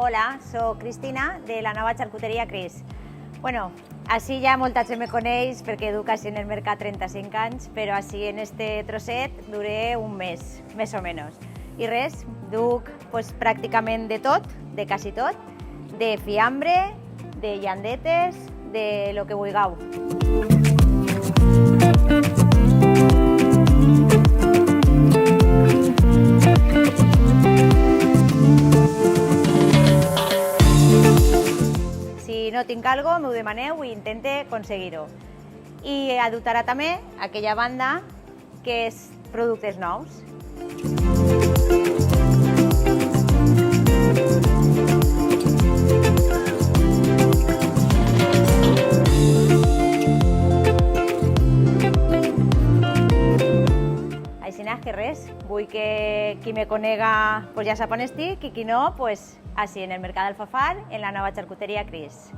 Hola, soc Cristina, de la nova xarcuteria Cris. Bueno, així ja molta gent me coneix perquè duc així en el mercat 35 anys, però així en este trosset duré un mes, més o menys. I res, duc pues, pràcticament de tot, de quasi tot, de fiambre, de llandetes, de lo que vulgueu. Si no tinc algo, m'ho demaneu i intente aconseguir-ho. I adoptarà també aquella banda que és productes nous. Així que res, vull que qui me conega pues ja sap on estic i qui no, pues així en el Mercat d'Alfafar, en la nova xarcuteria Cris.